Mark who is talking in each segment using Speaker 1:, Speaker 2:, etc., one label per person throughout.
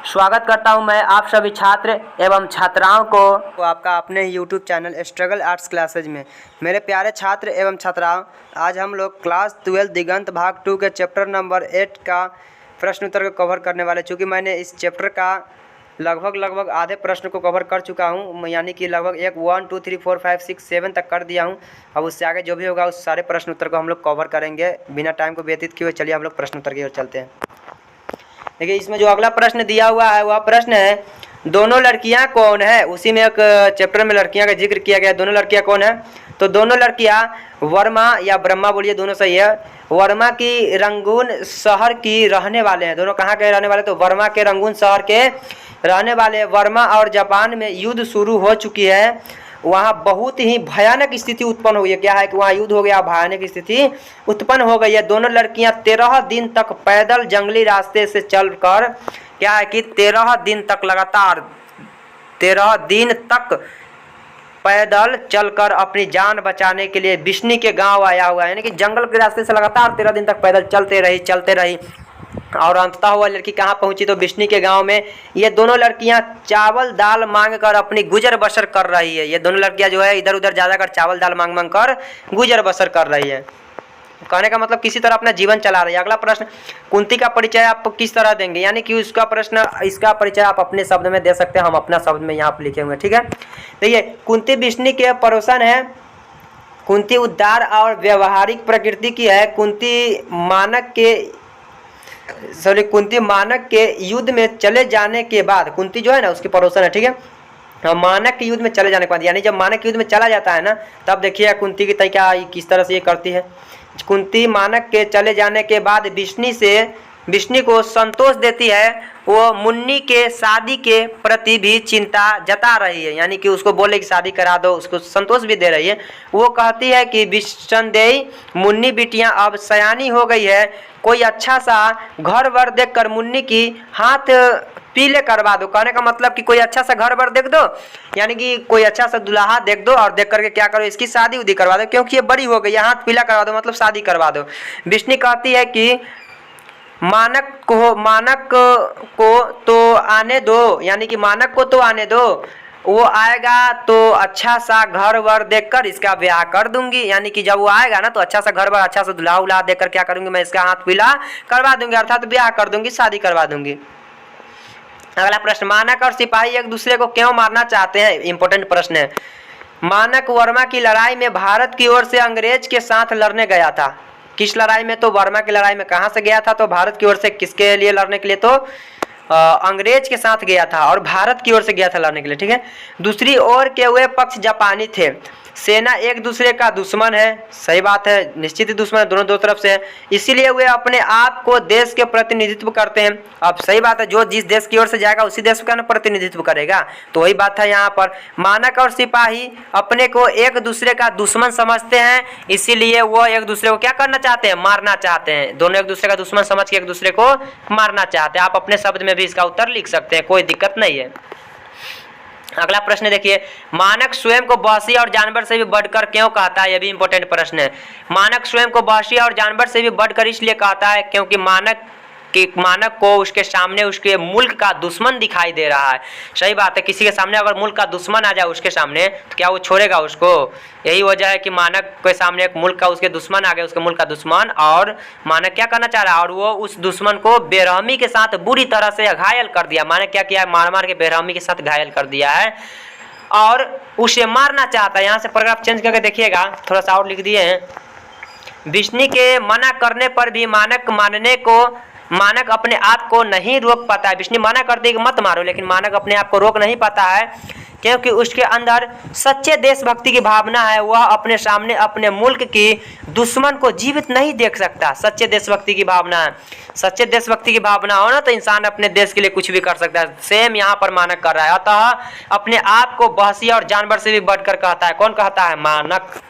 Speaker 1: स्वागत करता हूं मैं आप सभी छात्र एवं छात्राओं को आपका अपने YouTube channel struggle arts classes में। मेरे प्यारे छात्र एवं छात्राओं, आज हम लोग क्लास 12 दिगंत भाग 2 के चैप्टर नंबर 8 का प्रश्न उत्तर को कवर करने वाले। चूँकि मैंने इस चैप्टर का लगभग आधे प्रश्न को कवर कर चुका हूँ, यानी कि लगभग 1 2 3 4 5 6 7 तक कर दिया हूँ। अब उससे आगे जो भी होगा उस सारे प्रश्न उत्तर को हम लोग कवर करेंगे बिना टाइम को व्यतीत किए। चलिए हम लोग प्रश्न उत्तर की ओर चलते हैं। देखिए, इसमें जो अगला प्रश्न दिया हुआ है वह प्रश्न है, दोनों लड़कियां कौन है। उसी में एक चैप्टर में लड़कियां का जिक्र किया गया। दोनों लड़कियां कौन है? तो दोनों लड़कियां वर्मा या ब्रह्मा, बोलिए, दोनों सही है। वर्मा की रंगून शहर की रहने वाले हैं। दोनों कहाँ के रहने वाले? तो वर्मा के रंगून शहर के रहने वाले। वर्मा और जापान में युद्ध शुरू हो चुकी है। वहाँ बहुत ही भयानक स्थिति उत्पन्न हो गई है। क्या है कि वहाँ युद्ध हो गया, भयानक स्थिति उत्पन्न हो गई है। दोनों लड़कियां 13 दिन तक पैदल जंगली रास्ते से चलकर, क्या है कि 13 दिन तक लगातार 13 दिन तक पैदल चलकर अपनी जान बचाने के लिए बिश्नी के गांव आया हुआ है। यानी कि जंगल के रास्ते से लगातार 13 दिन तक पैदल चलते रही और अंततः वह लड़की कहाँ पहुंची? तो बिश्नी के गांव में। ये दोनों लड़कियां चावल दाल मांग कर अपनी गुजर बसर कर रही है। ये दोनों लड़कियां जो है इधर उधर जा कर चावल दाल मांग मांग कर गुजर बसर कर रही है। कहने का मतलब किसी तरह अपना जीवन चला रही है। अगला प्रश्न, कुंती का परिचय आप किस तरह देंगे? यानी कि उसका प्रश्न, इसका परिचय आप अपने शब्द में दे सकते हैं। हम अपना शब्द में यहाँ पर लिखे हुए, ठीक है। देखिए, कुंती बिश्नी के पड़ोसन है। कुंती उदार और व्यवहारिक प्रकृति की है। कुंती मानक के युद्ध में चले जाने के बाद, कुंती जो है ना उसकी पड़ोसन है, ठीक है। मानक के युद्ध में चले जाने के बाद, यानी जब मानक युद्ध में चला जाता है ना, तब देखिए कुंती की तरीका किस तरह से ये करती है। कुंती मानक के चले जाने के बाद बिश्नी को संतोष देती है। वो मुन्नी के शादी के प्रति भी चिंता जता रही है, यानी कि उसको बोले कि शादी करा दो, उसको संतोष भी दे रही है। वो कहती है कि विसंदेही मुन्नी बिटियां अब सयानी हो गई है, कोई अच्छा सा घर वर देख कर मुन्नी की हाथ पीले करवा दो। कहने का मतलब कि कोई अच्छा सा घर वर देख दो, यानी कि कोई अच्छा सा दुल्हा देख दो और देख करके क्या करो, इसकी शादी उदी करवा दो, क्योंकि ये बड़ी हो गई है। हाथ पीला करवा दो मतलब शादी करवा दो। बिश्नी कहती है कि मानक को तो आने दो, यानी कि मानक को तो आने दो, वो आएगा तो अच्छा सा घर वर देखकर इसका ब्याह कर दूंगी। यानी कि जब वो आएगा ना तो अच्छा सा घर वर, अच्छा सा दुल्हा उल्हा देखकर क्या करूंगी, मैं इसका हाथ पीला करवा दूंगी, अर्थात ब्याह कर दूंगी, शादी करवा दूंगी। अगला प्रश्न, मानक और सिपाही एक दूसरे को क्यों मारना चाहते हैं? इंपॉर्टेंट प्रश्न है। मानक वर्मा की लड़ाई में भारत की ओर से अंग्रेज के साथ लड़ने गया था। किस लड़ाई में? तो वर्मा की लड़ाई में। कहाँ से गया था? तो भारत की ओर से। किसके लिए लड़ने के लिए? तो अंग्रेज के साथ गया था और भारत की ओर से गया था लड़ने के लिए, ठीक है। दूसरी ओर के वे पक्ष जापानी थे। सेना एक दूसरे का दुश्मन है। सही बात है, निश्चित ही दुश्मन है, दोनों दो तरफ से है। इसीलिए वे अपने आप को देश के प्रतिनिधित्व करते हैं। अब सही बात है, जो जिस देश की ओर से जाएगा उसी देश का प्रतिनिधित्व करेगा, तो वही बात है यहाँ पर। मानक और सिपाही अपने को एक दूसरे का दुश्मन समझते हैं, इसीलिए वो एक दूसरे को क्या करना चाहते हैं? मारना चाहते हैं। दोनों एक दूसरे का दुश्मन समझ के एक दूसरे को मारना चाहते हैं। आप अपने शब्द में भी इसका उत्तर लिख सकते हैं, कोई दिक्कत नहीं है। अगला प्रश्न देखिए, मानक स्वयं को वहशी और जानवर से भी बढ़कर क्यों कहता है? यह भी इंपॉर्टेंट प्रश्न है। मानक स्वयं को वहशी और जानवर से भी बढ़कर इसलिए कहता है क्योंकि मानक को उसके सामने उसके मुल्क का दुश्मन दिखाई दे रहा है। सही बात है, किसी के सामने अगर मुल्क का दुश्मन आ जाए उसके सामने, तो क्या वो छोड़ेगा उसको? यही वजह है कि मानक के सामने एक मुल्क का उसके दुश्मन आ गए, उसके मुल्क का दुश्मन, और मानक क्या करना चाह रहा है? और वो उस दुश्मन को बेरहमी के साथ बुरी तरह से घायल कर दिया। मानक क्या किया है? मार मार के बेरहमी के साथ घायल कर दिया है और उसे मारना चाहता है। यहाँ से पैराग्राफ चेंज करके देखिएगा, थोड़ा सा और लिख दिए हैं। बिश्नी के मना करने पर भी मानक अपने आप को नहीं रोक पाता है। बिश्नी मना करती है कि मत मारो, लेकिन मानक अपने आप को रोक नहीं पाता है क्योंकि उसके अंदर सच्चे देशभक्ति की भावना है। वह अपने सामने अपने मुल्क की दुश्मन को जीवित नहीं देख सकता। सच्चे देशभक्ति की भावना है। सच्चे देशभक्ति की भावना हो ना तो इंसान अपने देश के लिए कुछ भी कर सकता है। सेम यहाँ पर मानक कर रहा है। अतः अपने आप को वहशी और जानवर से भी बढ़कर कहता है। कौन कहता है? मानक।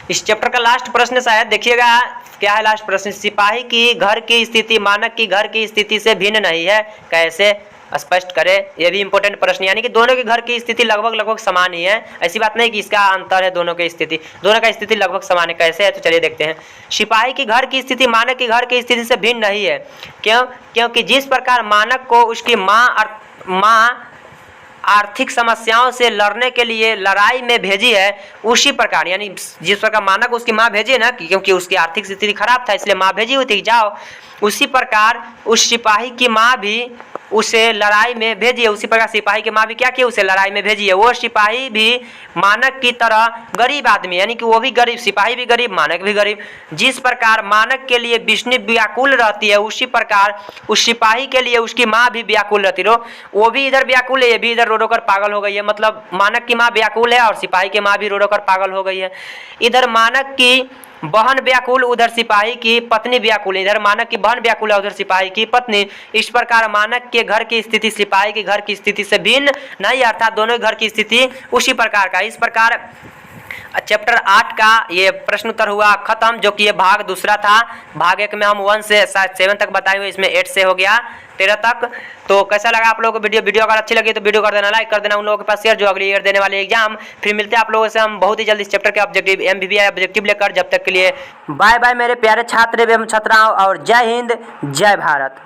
Speaker 1: इस चैप्टर का लास्ट प्रश्न शायद देखिएगा, क्या है लास्ट प्रश्न? सिपाही की घर की स्थिति मानक की घर की स्थिति से भिन्न नहीं है। कैसे? स्पष्ट करें। ये भी इंपॉर्टेंट प्रश्न, यानी कि दोनों के घर की स्थिति लगभग समान ही है, ऐसी बात नहीं कि इसका अंतर है, दोनों की स्थिति, दोनों का स्थिति लगभग समान है। कैसे है तो चलिए देखते हैं। सिपाही की घर की स्थिति मानक की घर की स्थिति से भिन्न नहीं है। क्यों? क्योंकि जिस प्रकार मानक को उसकी माँ आर्थिक समस्याओं से लड़ने के लिए लड़ाई में भेजी है, उसी प्रकार, यानी जिस प्रकार मानक उसकी माँ भेजी है ना, क्योंकि उसकी आर्थिक स्थिति खराब था इसलिए माँ भेजी हुई थी जाओ, उसी प्रकार उस सिपाही की माँ भी उसे लड़ाई में भेजी है। उसी प्रकार सिपाही की माँ भी क्या की, उसे लड़ाई में भेजी है। वो सिपाही भी मानक की तरह गरीब आदमी, यानी कि वो भी गरीब, सिपाही भी गरीब, मानक भी गरीब। जिस प्रकार मानक के लिए विष्णु व्याकुल रहती है, उसी प्रकार उस सिपाही के लिए उसकी माँ भी व्याकुल रहती है। वो भी इधर व्याकुल है, ये भी इधर रो रो कर पागल हो गई है। मतलब मानक की माँ व्याकुल है और सिपाही की माँ भी रो रो कर पागल हो गई है। इधर मानक की बहन व्याकुल, उधर सिपाही की पत्नी व्याकुल, इधर मानक की बहन व्याकुल है, उधर सिपाही की पत्नी। इस प्रकार मानक के घर की स्थिति सिपाही के घर की स्थिति से भिन्न नहीं, अर्थात दोनों घर की स्थिति उसी प्रकार का। इस प्रकार चैप्टर 8 का ये प्रश्न उत्तर हुआ खत्म, जो कि ये भाग दूसरा था। भाग 1 में हम 1 से 7 तक बताए हुए, इसमें 8 से हो गया 13 तक। तो कैसा लगा आप लोगों को वीडियो अगर अच्छी लगी तो वीडियो कर देना, लाइक कर देना उन लोगों के पास शेयर जो अगली ईयर देने वाले एग्जाम। फिर मिलते हैं आप लोगों से हम बहुत ही जल्द इस चैप्टर के ऑब्जेक्टिव MBBI ऑब्जेक्टिव लेकर। जब तक के लिए बाय बाय मेरे प्यारे छात्र एवं छात्राओं, और जय हिंद जय भारत।